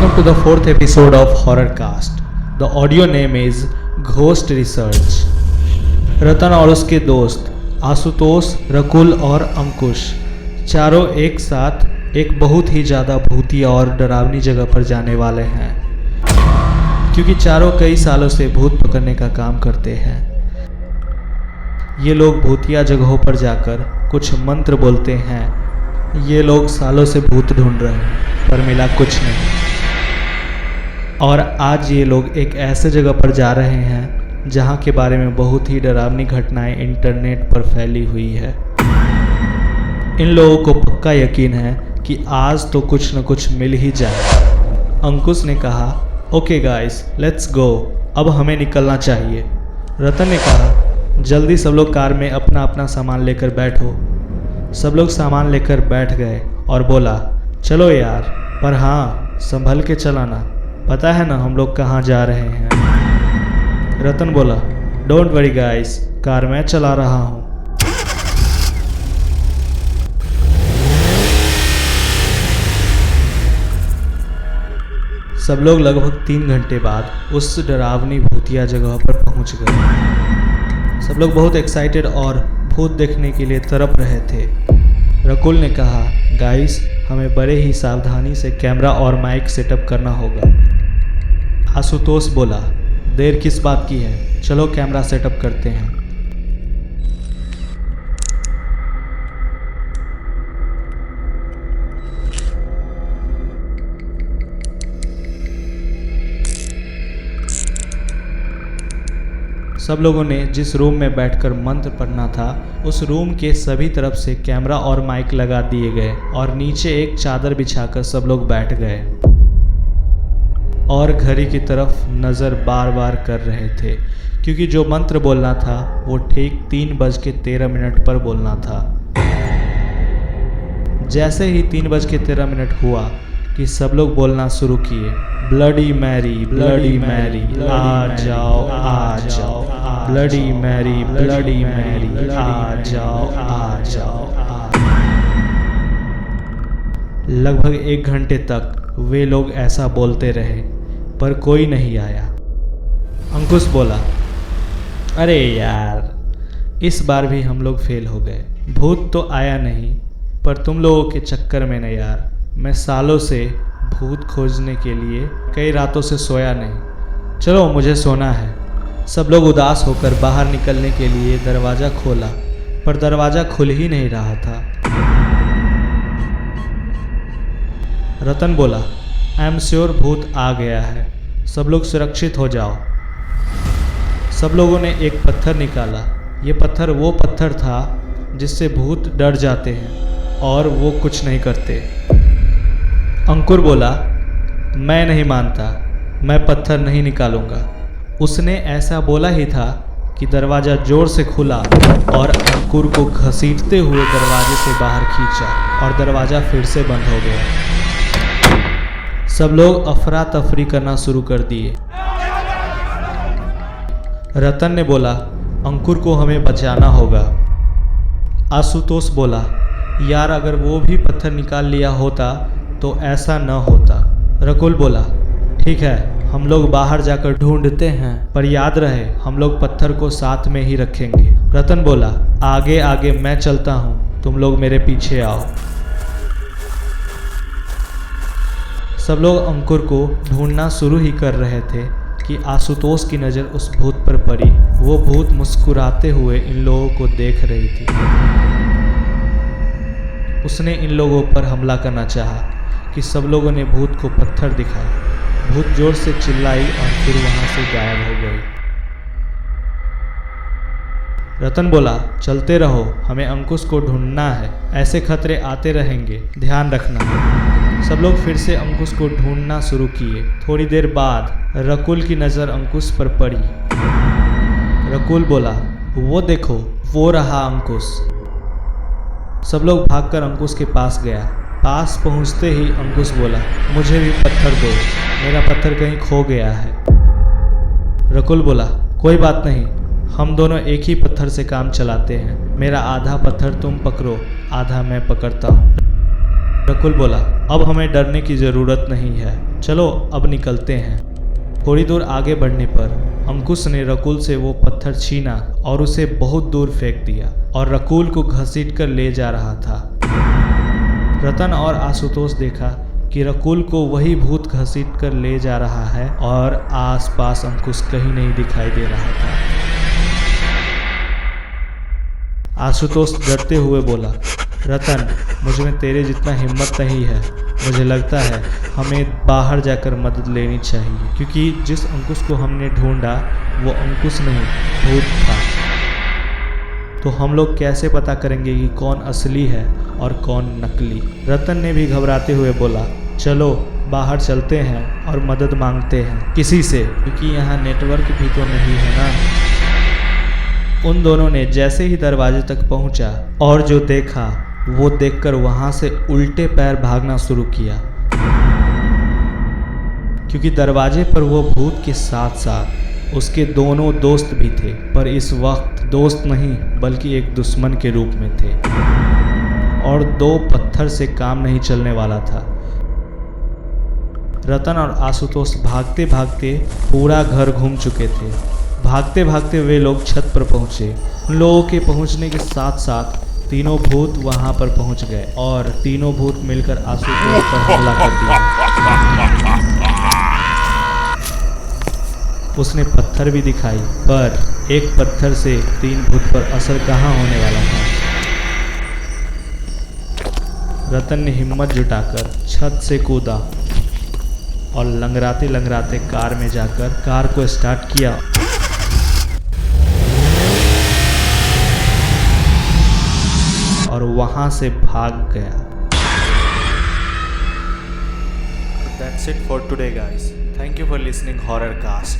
Welcome to the fourth episode of Horrorcast. The audio name is Ghost Research. रतन और उसके दोस्त आशुतोष, रकुल और अंकुश चारों एक साथ एक बहुत ही ज़्यादा भूतिया और डरावनी जगह पर जाने वाले हैं, क्योंकि चारों कई सालों से भूत पकड़ने का काम करते हैं। ये लोग भूतिया जगहों पर जाकर कुछ मंत्र बोलते हैं। ये लोग सालों से भूत ढूंढ रहे हैं पर मिला कुछ नहीं। और आज ये लोग एक ऐसे जगह पर जा रहे हैं जहाँ के बारे में बहुत ही डरावनी घटनाएं इंटरनेट पर फैली हुई है। इन लोगों को पक्का यकीन है कि आज तो कुछ न कुछ मिल ही जाए। अंकुश ने कहा, ओके गाइस, लेट्स गो, अब हमें निकलना चाहिए। रतन ने कहा, जल्दी सब लोग कार में अपना अपना सामान लेकर बैठो। सब लोग सामान लेकर बैठ गए और बोला, चलो यार, पर हाँ संभल के चलाना, पता है ना हम लोग कहाँ जा रहे हैं। रतन बोला, डोंट वरी गाइस, कार मैं चला रहा हूँ। सब लोग लगभग 3 घंटे बाद उस डरावनी भूतिया जगह पर पहुंच गए। सब लोग बहुत एक्साइटेड और भूत देखने के लिए तड़प रहे थे। रकुल ने कहा, गाइस, हमें बड़े ही सावधानी से कैमरा और माइक सेटअप करना होगा। आशुतोष बोला, देर किस बात की है, चलो कैमरा सेटअप करते हैं। सब लोगों ने जिस रूम में बैठकर मंत्र पढ़ना था उस रूम के सभी तरफ से कैमरा और माइक लगा दिए गए और नीचे एक चादर बिछाकर सब लोग बैठ गए और घड़ी की तरफ नज़र बार बार कर रहे थे, क्योंकि जो मंत्र बोलना था वो ठीक 3:13 पर बोलना था। जैसे ही 3:13 हुआ कि सब लोग बोलना शुरू किए, ब्लडी मैरी, ब्लडी मैरी, आ जाओ आ जाओ, ब्लडी मैरी, ब्लडी मैरी, आ जाओ आ जाओ। लगभग 1 घंटे तक वे लोग ऐसा बोलते रहे पर कोई नहीं आया। अंकुश बोला, अरे यार, इस बार भी हम लोग फेल हो गए। भूत तो आया नहीं, पर तुम लोगों के चक्कर में न यार, मैं सालों से भूत खोजने के लिए कई रातों से सोया नहीं। चलो मुझे सोना है। सब लोग उदास होकर बाहर निकलने के लिए दरवाज़ा खोला, पर दरवाज़ा खुल ही नहीं रहा था। रतन बोला, आई एम श्योर भूत आ गया है, सब लोग सुरक्षित हो जाओ। सब लोगों ने एक पत्थर निकाला। ये पत्थर वो पत्थर था जिससे भूत डर जाते हैं और वो कुछ नहीं करते। अंकुर बोला, मैं नहीं मानता, मैं पत्थर नहीं निकालूंगा। उसने ऐसा बोला ही था कि दरवाज़ा ज़ोर से खुला और अंकुर को घसीटते हुए दरवाजे से बाहर खींचा और दरवाज़ा फिर से बंद हो गया। सब लोग अफरा तफरी करना शुरू कर दिए। रतन ने बोला, अंकुर को हमें बचाना होगा। आशुतोष बोला, यार अगर वो भी पत्थर निकाल लिया होता तो ऐसा न होता। रकुल बोला, ठीक है, हम लोग बाहर जाकर ढूंढते हैं, पर याद रहे हम लोग पत्थर को साथ में ही रखेंगे। रतन बोला, आगे आगे मैं चलता हूँ, तुम लोग मेरे पीछे आओ। सब लोग अंकुर को ढूंढना शुरू ही कर रहे थे कि आशुतोष की नज़र उस भूत पर पड़ी। वो भूत मुस्कुराते हुए इन लोगों को देख रही थी। उसने इन लोगों पर हमला करना चाहा कि सब लोगों ने भूत को पत्थर दिखाए। भूत जोर से चिल्लाई और फिर वहां से गायब हो गई। रतन बोला, चलते रहो, हमें अंकुश को ढूंढना है, ऐसे खतरे आते रहेंगे, ध्यान रखना। सब लोग फिर से अंकुश को ढूंढना शुरू किए। थोड़ी देर बाद रकुल की नज़र अंकुश पर पड़ी। रकुल बोला, वो देखो, वो रहा अंकुश। सब लोग भागकर अंकुश के पास गया। पास पहुंचते ही अंकुश बोला, मुझे भी पत्थर दो, मेरा पत्थर कहीं खो गया है। रकुल बोला, कोई बात नहीं, हम दोनों एक ही पत्थर से काम चलाते हैं, मेरा आधा पत्थर तुम पकड़ो, आधा मैं पकड़ता हूँ। रकुल बोला, अब हमें डरने की ज़रूरत नहीं है, चलो अब निकलते हैं। थोड़ी दूर आगे बढ़ने पर अंकुश ने रकुल से वो पत्थर छीना और उसे बहुत दूर फेंक दिया और रकुल को घसीट कर ले जा रहा था। रतन और आशुतोष देखा कि रकुल को वही भूत घसीट कर ले जा रहा है और आसपास अंकुश कहीं नहीं दिखाई दे रहा था। आशुतोष डरते हुए बोला, रतन, मुझ में तेरे जितना हिम्मत नहीं है। मुझे लगता है हमें बाहर जाकर मदद लेनी चाहिए, क्योंकि जिस अंकुश को हमने ढूंढा वो अंकुश नहीं, भूत था। तो हम लोग कैसे पता करेंगे कि कौन असली है और कौन नकली? रतन ने भी घबराते हुए बोला, चलो बाहर चलते हैं और मदद मांगते हैं किसी से, क्योंकि यहाँ नेटवर्क भी तो नहीं है ना। उन दोनों ने जैसे ही दरवाजे तक पहुंचा और जो देखा वो देखकर वहां से उल्टे पैर भागना शुरू किया, क्योंकि दरवाजे पर वो भूत के साथ साथ उसके दोनों दोस्त भी थे, पर इस वक्त दोस्त नहीं बल्कि एक दुश्मन के रूप में थे और 2 पत्थर से काम नहीं चलने वाला था। रतन और आशुतोष भागते भागते पूरा घर घूम चुके थे। भागते भागते वे लोग छत पर पहुंचे। उन लोगों के पहुंचने के साथ साथ तीनों भूत वहां पर पहुंच गए और तीनों भूत मिलकर आशुतोष पर हमला कर दिया। उसने पत्थर भी दिखाई, पर एक पत्थर से 3 भूत पर असर कहाँ होने वाला था। रतन ने हिम्मत जुटाकर छत से कूदा और लंगड़ाते लंगड़ाते कार में जाकर कार को स्टार्ट किया और वहां से भाग गया। That's it for today guys. Thank you for listening Horror Cast.